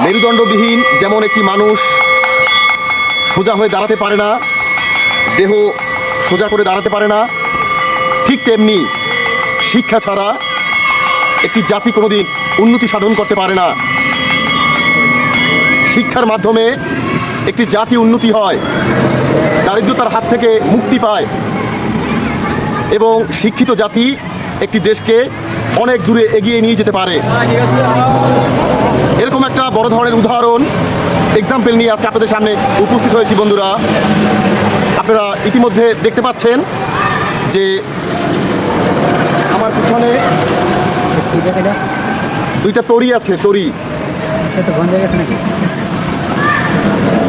মেরুদণ্ডবিহীন যেমন একটি মানুষ সোজা হয়ে দাঁড়াতে পারে না, দেহ সোজা করে দাঁড়াতে পারে না, ঠিক তেমনি শিক্ষা ছাড়া একটি জাতি কোনোদিন উন্নতি সাধন করতে পারে না। শিক্ষার মাধ্যমে একটি জাতি উন্নতি হয়, দারিদ্রতার হাত থেকে মুক্তি পায় এবং শিক্ষিত জাতি একটি দেশকে অনেক দূরে এগিয়ে নিয়ে যেতে পারে। এরকম একটা বড় ধরনের উদাহরণ এক্সাম্পল নিয়ে আজকে আপনাদের সামনে উপস্থিত হয়েছি। বন্ধুরা, আপনারা ইতিমধ্যে দেখতে পাচ্ছেন যে আমার পিছনে দুইটা তরি আছে। তরি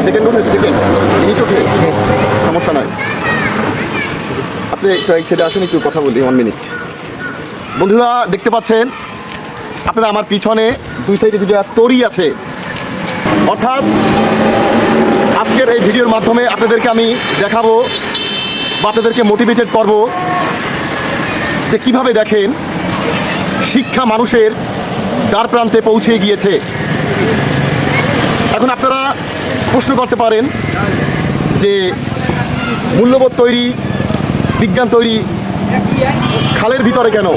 সেকেন্ড ওঠে, সেকেন্ড মিনিট ওঠে, সমস্যা নাই। আপনি একটু এক সাইডে আসেন, একটু কথা বলি 1 মিনিট। বন্ধুরা দেখতে পাচ্ছেন আপনারা আমার পিছনে দুই সাইডে দুটো তরি আছে। অর্থাৎ আজকের এই ভিডিওর মাধ্যমে আপনাদেরকে আমি দেখাবো বা আপনাদেরকে মোটিভেটেড করব যে কিভাবে দেখেন শিক্ষা মানুষের দ্বার প্রান্তে পৌঁছে গিয়েছে। এখন আপনারা প্রশ্ন করতে পারেন যে মূল্যবোধ তৈরি, বিজ্ঞান তৈরি খালের ভিতরে কেন?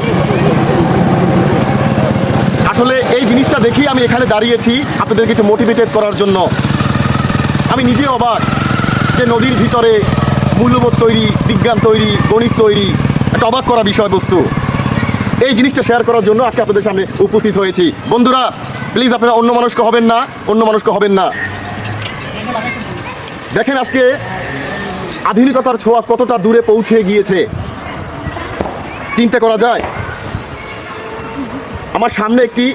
আসলে এই জিনিসটা দেখি আমি এখানে দাঁড়িয়েছি আপনাদেরকে একটু মোটিভেটেড করার জন্য। আমি নিজে অবাক যে নদীর ভিতরে মূল্যবোধ তৈরি, বিজ্ঞান তৈরি, গণিত তৈরি, একটা অবাক করা বিষয়বস্তু। এই জিনিসটা শেয়ার করার জন্য আজকে আপনাদের সামনে উপস্থিত হয়েছি। বন্ধুরা প্লিজ আপনারা অন্য মানুষকে হবেন না, অন্য মানুষকে হবেন না। দেখেন আজকে আধুনিকতার ছোঁয়া কতটা দূরে পৌঁছে গিয়েছে চিন্তা করা যায়। আমার সামনে একটি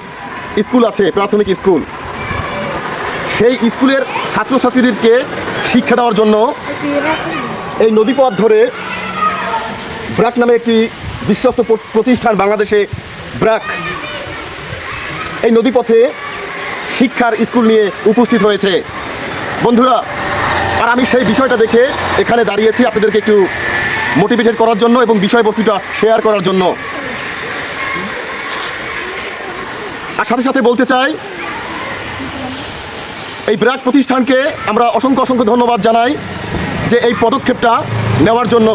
স্কুল আছে, প্রাথমিক স্কুল। সেই স্কুলের ছাত্রছাত্রীদেরকে শিক্ষা দেওয়ার জন্য এই নদীপথ ধরে ব্র্যাক নামে একটি বিশ্বস্ত প্রতিষ্ঠান বাংলাদেশে, ব্র্যাক, এই নদীপথে শিক্ষার স্কুল নিয়ে উপস্থিত হয়েছে। বন্ধুরা, আর আমি সেই বিষয়টা দেখে এখানে দাঁড়িয়েছি আপনাদেরকে একটু মোটিভেটেড করার জন্য এবং বিষয়বস্তুটা শেয়ার করার জন্য। আর সাথে সাথে বলতে চাই এই ব্র্যাক প্রতিষ্ঠানকে আমরা অসংখ্য অসংখ্য ধন্যবাদ জানাই যে এই পদক্ষেপটা নেওয়ার জন্য।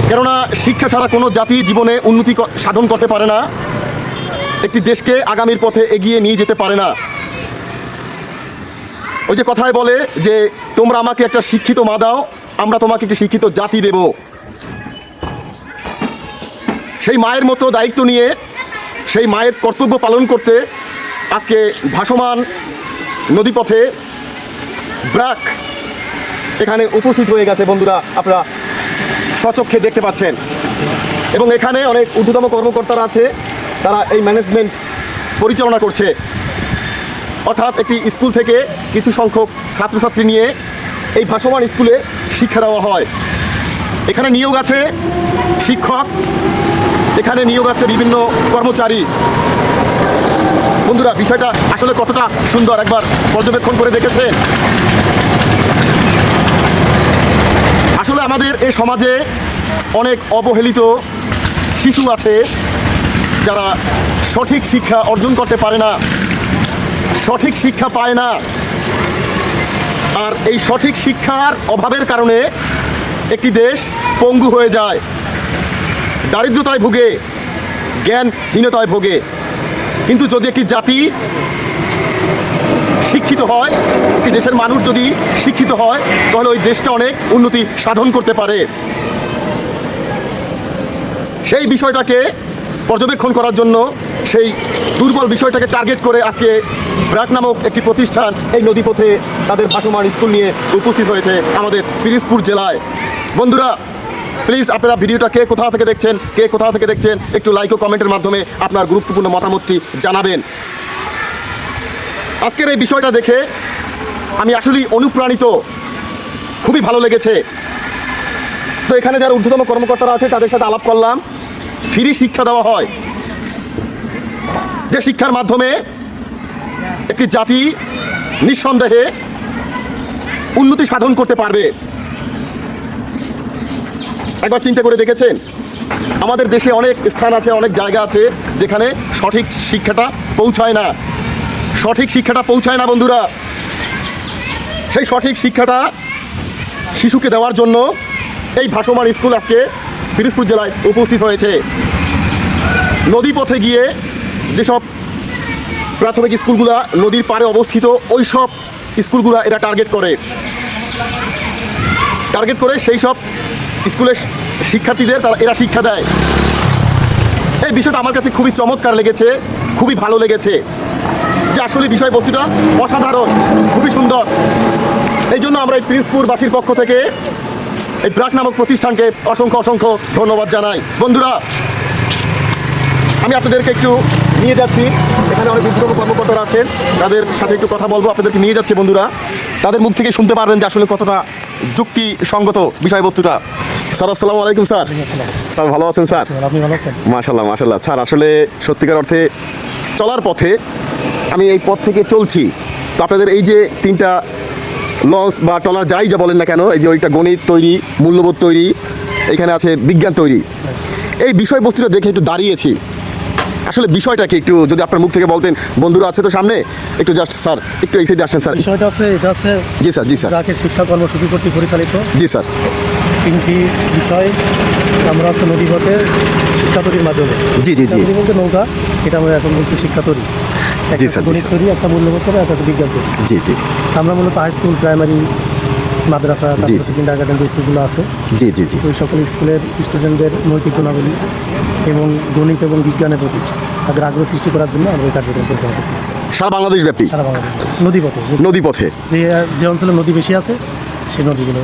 কেননা শিক্ষা ছাড়া কোনো জাতি জীবনে উন্নতি সাধন করতে পারে না, একটি দেশকে আগামীর পথে এগিয়ে নিয়ে যেতে পারে না। ওই যে কথায় বলে যে তোমরা আমাকে একটা শিক্ষিত মা দাও, আমরা তোমাকে একটি শিক্ষিত জাতি দেব। সেই মায়ের মতো দায়িত্ব নিয়ে সেই মায়ের কর্তব্য পালন করতে আজকে ভাসমান নদীপথে ব্র্যাক এখানে উপস্থিত হয়ে গেছে। বন্ধুরা আপনারা স্বচক্ষে দেখতে পাচ্ছেন এবং এখানে অনেক ঊর্ধ্বতম কর্মকর্তারা আছে, তারা এই ম্যানেজমেন্ট পরিচালনা করছে। অর্থাৎ একটি স্কুল থেকে কিছু সংখ্যক ছাত্রছাত্রী নিয়ে এই ভাসমান স্কুলে শিক্ষা দেওয়া হয়। এখানে নিয়োগ আছে শিক্ষক, এখানে নিয়োগ আছে বিভিন্ন কর্মচারী। বন্ধুরা বিষয়টা আসলে কতটা সুন্দর একবার পর্যবেক্ষণ করে দেখেছেন। আসলে আমাদের এই সমাজে অনেক অবহেলিত শিশু আছে যারা সঠিক শিক্ষা অর্জন করতে পারে না, সঠিক শিক্ষা পায় না। আর এই সঠিক শিক্ষার অভাবের কারণে একটি দেশ পঙ্গু হয়ে যায়, দারিদ্রতায় ভোগে, জ্ঞানহীনতায় ভোগে। কিন্তু যদি একটি জাতি শিক্ষিত হয়, একটি দেশের মানুষ যদি শিক্ষিত হয়, তাহলে ওই দেশটা অনেক উন্নতি সাধন করতে পারে। সেই বিষয়টাকে পর্যবেক্ষণ করার জন্য, সেই দুর্বল বিষয়টাকে টার্গেট করে আজকে ব্র্যাক নামক একটি প্রতিষ্ঠান এই নদীপথে তাদের ভাসমান স্কুল নিয়ে উপস্থিত হয়েছে আমাদের পিরোজপুর জেলায়। বন্ধুরা প্লিজ আপনারা ভিডিওটা কে কোথা থেকে দেখছেন একটু লাইক ও কমেন্টের মাধ্যমে আপনার গুরুত্বপূর্ণ মতামতটি জানাবেন। আজকের এই বিষয়টা দেখে আমি আসলেই অনুপ্রাণিত, খুবই ভালো লেগেছে। তো এখানে যারা ঊর্ধ্বতম কর্মকর্তারা আছে তাদের সাথে আলাপ করলাম। ফ্রি শিক্ষা দেওয়া হয়, যে শিক্ষার মাধ্যমে একটি জাতি নিঃসন্দেহে উন্নতি সাধন করতে পারবে। একবার চিন্তা করে দেখেছেন আমাদের দেশে অনেক স্থান আছে, অনেক জায়গা আছে যেখানে সঠিক শিক্ষাটা পৌঁছায় না। সঠিক শিক্ষাটা পৌঁছায় না বন্ধুরা। সেই সঠিক শিক্ষাটা শিশুকে দেওয়ার জন্য এই ভাসমান স্কুল আজকে পিরোজপুর জেলায় উপস্থিত হয়েছে। নদী পথে গিয়ে যেসব প্রাথমিক স্কুলগুলা নদীর পাড়ে অবস্থিত ওই সব স্কুলগুলা এরা টার্গেট করে সেই সব স্কুলের শিক্ষার্থীদের এরা শিক্ষা দেয়। এই বিষয়টা আমার কাছে খুবই চমৎকার লেগেছে, খুবই ভালো লেগেছে, যে আসলে বিষয়বস্তুটা অসাধারণ, খুবই সুন্দর। এই জন্য আমরা এই পিরোজপুরবাসীর পক্ষ থেকে এই ব্র্যাক নামক প্রতিষ্ঠানকে অসংখ্য ধন্যবাদ জানাই। বন্ধুরা, আমি আপনাদেরকে একটু নিয়ে যাচ্ছি, এখানে অনেক বিদ্রোহ কর্মকর্তারা আছেন, তাদের সাথে একটু কথা বলবো, আপনাদেরকে নিয়ে যাচ্ছি বন্ধুরা। তাদের মুখ থেকে শুনতে পারবেন যে আসলে কতটা যুক্তিসঙ্গত বিষয়বস্তুটা। স্যার আসসালামু আলাইকুম। স্যার স্যার ভালো আছেন? স্যার আপনি ভালো আছেন? মাশাল্লাহ। স্যার আসলে সত্যিকার অর্থে চলার পথে আমি এই পথ থেকে চলছি, তো আপনাদের এই যে 3টা লঞ্চ বা ট্রলার যাই যা বলেন না কেন, এই যে ওইটা গণিত তৈরি, মূল্যবোধ তৈরি, এখানে আছে বিজ্ঞান তৈরি, এই বিষয়বস্তুটা দেখে একটু দাঁড়িয়েছি। আসলে বিষয়টা কি একটু যদি আপনার মুখ থেকে বলতেন, বন্ধুরা আছে তো সামনে, একটু জাস্ট স্যার একটু এই সাইডে আসেন স্যার। বিষয়টা আছে, এটা আছে জি স্যার ব্র্যাকের শিক্ষা কর্মসূচি কর্তৃক পরিচালিত। জি স্যার। 3টি বিষয় আমরা হচ্ছে নদীপথে শিক্ষা তৈরির মাধ্যমে। জি নদী বলতে নৌকা, এটা আমরা এখন বলছি শিক্ষা তৈরি। একটা গণিত তৈরি, একটা মূল্যবোধ তৈরি, একটা বিজ্ঞান তৈরি। জি। আমরা মূলত হাই স্কুল, প্রাইমারি, মাদ্রাসা, কিন্ডারগার্টেন যে স্কুলগুলো আছে, জি ওই সকল স্কুলের স্টুডেন্টদের নৈতিক গুণাবলী এবং গণিত এবং বিজ্ঞানের প্রতি তাদের আগ্রহ সৃষ্টি করার জন্য আমরা এই কার্যক্রম পরিচালনা করতেছি সারা বাংলাদেশ ব্যাপী। সারা বাংলাদেশ নদীপথে যে অঞ্চলে নদী বেশি আছে সেই নদীগুলো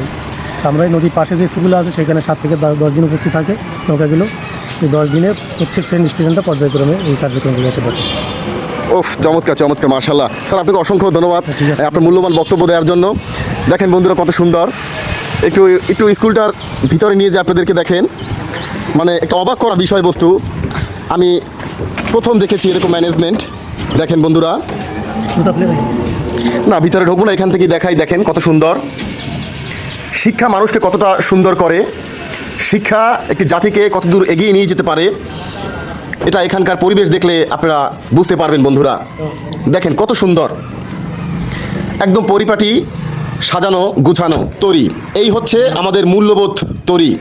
আমরা এই নদীর পাশে যে স্কুলগুলো আছে সেখানে 7 থেকে 10 দিন উপস্থিত থাকে নৌকাগুলো। এই 10 দিনে প্রত্যেক শ্রেণীর স্টুডেন্টরা পর্যায়ক্রমে এই কার্যক্রমগুলো এসে দেখে। ওফ, চমৎকার মাশাআল্লাহ। স্যার আপনাকে অসংখ্য ধন্যবাদ আপনার মূল্যবান বক্তব্য দেওয়ার জন্য। দেখেন বন্ধুরা কত সুন্দর, একটু স্কুলটার ভিতরে নিয়ে যে আপনাদেরকে দেখেন, মানে একটা অবাক করা বিষয়বস্তু। আমি প্রথম দেখেছি এরকম ম্যানেজমেন্ট। দেখেন বন্ধুরা, না ভিতরে ঢুকবো না, এখান থেকেই দেখাই। দেখেন কত সুন্দর। শিক্ষা মানুষকে কতটা সুন্দর করে, শিক্ষা একটি জাতিকে কতদূর এগিয়ে নিয়ে যেতে পারে, এটা এখানকার পরিবেশ দেখলে আপনারা বুঝতে পারবেন বন্ধুরা। দেখেন কত সুন্দর, একদম পরিপাটি, সাজানো গুছানো তৈরি। এই হচ্ছে আমাদের মূল্যবোধ তৈরি।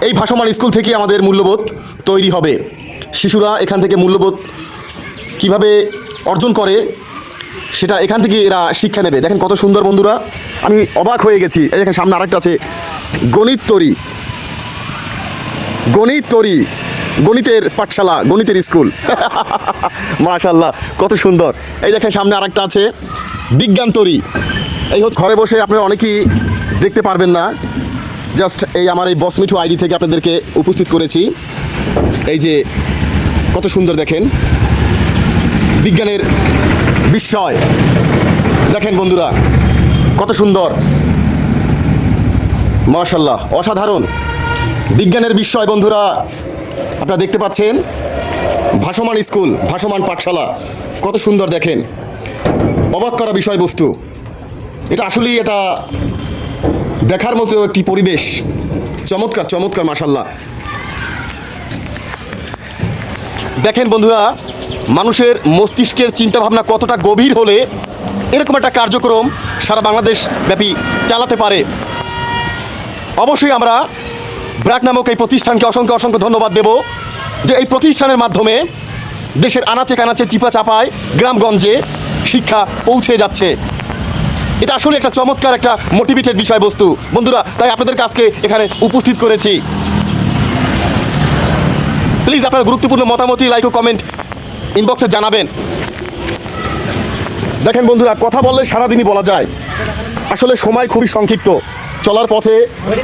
এই ভাসমান স্কুল থেকে আমাদের মূল্যবোধ তৈরি হবে। শিশুরা এখান থেকে মূল্যবোধ কিভাবে অর্জন করে সেটা এখান থেকে এরা শিক্ষা নেবে। দেখেন কত সুন্দর বন্ধুরা, আমি অবাক হয়ে গেছি। এই দেখেন সামনে আরেকটা আছে গণিত তৈরি, গণিতের পাঠশালা, গণিতের স্কুল। মাশাআল্লাহ কত সুন্দর। এই দেখেন সামনে আরেকটা আছে বিজ্ঞান তৈরি। এই হচ্ছে ঘরে বসে আপনারা অনেকেই দেখতে পারবেন না, জাস্ট এই আমার এই বস মিঠু আইডি থেকে আপনাদেরকে উপস্থিত করেছি। এই যে কত সুন্দর দেখেন বিজ্ঞানের বিস্ময়। দেখেন বন্ধুরা কত সুন্দর, মাশাআল্লাহ অসাধারণ বিজ্ঞানের বিস্ময়। বন্ধুরা আপনারা দেখতে পাচ্ছেন ভাসমান স্কুল, ভাসমান পাঠশালা, কত সুন্দর দেখেন, অবাক করা বিষয়বস্তু। এটা আসলেই এটা দেখার মতো একটি পরিবেশ। চমৎকার মাশাআল্লাহ। দেখেন বন্ধুরা, মানুষের মস্তিষ্কের চিন্তাভাবনা কতটা গভীর হলে এরকম একটা কার্যক্রম সারা বাংলাদেশ ব্যাপী চালাতে পারে। অবশ্যই আমরা ব্র্যাক নামক এই প্রতিষ্ঠানকে অসংখ্য ধন্যবাদ দেব, যে এই প্রতিষ্ঠানের মাধ্যমে দেশের আনাচে কানাচে চিপা চাপায় গ্রামগঞ্জে শিক্ষা পৌঁছে যাচ্ছে। এটা আসলে একটা চমৎকার একটা মোটিভেটেড বিষয়বস্তু বন্ধুরা, তাই আপনাদের কাছে এখানে উপস্থিত করেছি। প্লিজ আপনার গুরুত্বপূর্ণ মতামত লাইক ও কমেন্ট ইনবক্সে জানাবেন। দেখেন বন্ধুরা, কথা বললে সারাদিনই বলা যায়, আসলে সময় খুবই সংক্ষিপ্ত। চলার পথে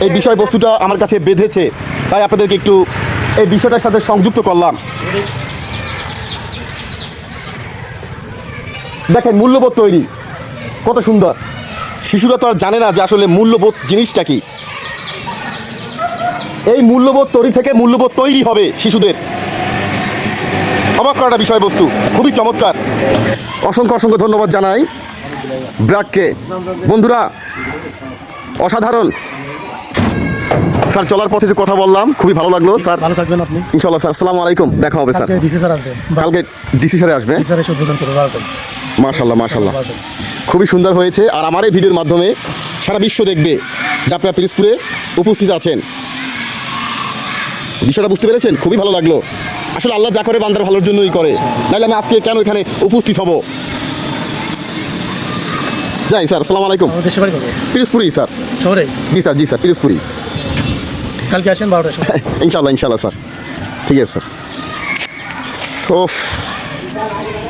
এই বিষয়বস্তুটা আমার কাছে বেঁধেছে, তাই আপনাদেরকে একটু এই বিষয়টার সাথে সংযুক্ত করলাম। দেখেন মূল্যবোধ তৈরি কত সুন্দর। শিশুরা তো আর জানে না যে আসলে মূল্যবোধ জিনিসটা কি। এই মূল্যবোধ তৈরি থেকে মূল্যবোধ তৈরি হবে শিশুদের। অবাক করাটা বিষয়বস্তু, খুবই চমৎকার। অসংখ্য ধন্যবাদ জানাই ব্র্যাককে। বন্ধুরা অসাধারণ। স্যার চলার পথে যে কথা বললাম খুবই ভালো লাগলো স্যার। ভালো থাকবেন আপনি। ইনশাল্লাহ স্যার, আসসালামু আলাইকুম, দেখা হবে স্যার। ডিসি স্যার আসবেন, কালকে ডিসি স্যারে আসবে। স্যার এসে উদ্বোধন করবে 12টায়। মাশাল্লাহ মাশাল্লাহ, খুবই সুন্দর হয়েছে। আর আমার এই ভিডিওর মাধ্যমে সারা বিশ্ব দেখবে যে আপনারা পিরোজপুরে উপস্থিত আছেন। বিষয়টা বুঝতে পেরেছেন? খুবই ভালো লাগলো। আসলে আল্লাহ যা করে বান্দার ভালোর জন্যই করে, নাহলে আমি আজকে কেন এখানে উপস্থিত হব। যাই স্যার, আসসালামু আলাইকুম। আমাদের দেশে বাড়ি করবে পিরোজপুরি স্যার। শহরে। জি স্যার, জি স্যার, পিরোজপুরি। কালকে আসেন 12টার সময়। ইনশাল্লাহ ইনশাল্লাহ স্যার, ঠিক আছে স্যার। ও,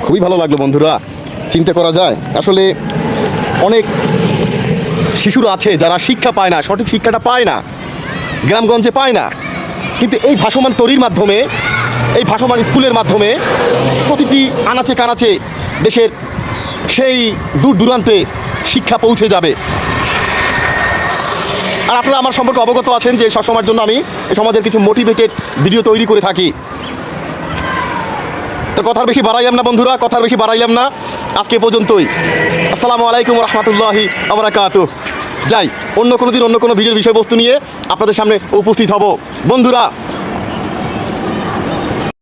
খুবই ভালো লাগলো বন্ধুরা। চিন্তা করা যায় আসলে অনেক শিশুরা আছে যারা শিক্ষা পায় না, সঠিক শিক্ষাটা পায় না, গ্রামগঞ্জে পায় না। কিন্তু এই ভাসমান তরির মাধ্যমে, এই ভাসমান স্কুলের মাধ্যমে প্রতিটি আনাচে কানাচে দেশের সেই দূর দূরান্তে শিক্ষা পৌঁছে যাবে। আর আপনারা আমার সম্পর্কে অবগত আছেন যে সবসময়ের জন্য আমি এই সমাজের কিছু মোটিভেটেড ভিডিও তৈরি করে থাকি। তো কথার বেশি বাড়াইলাম না বন্ধুরা, কথার বেশি বাড়াইলাম না, আজকে পর্যন্তই। আসসালামু আলাইকুম রহমতুল্লাহি ওয়া বারাকাতুহু। যাই, অন্য কোনো দিন অন্য কোনো ভিডিওর বিষয়বস্তু নিয়ে আপনাদের সামনে উপস্থিত হব বন্ধুরা।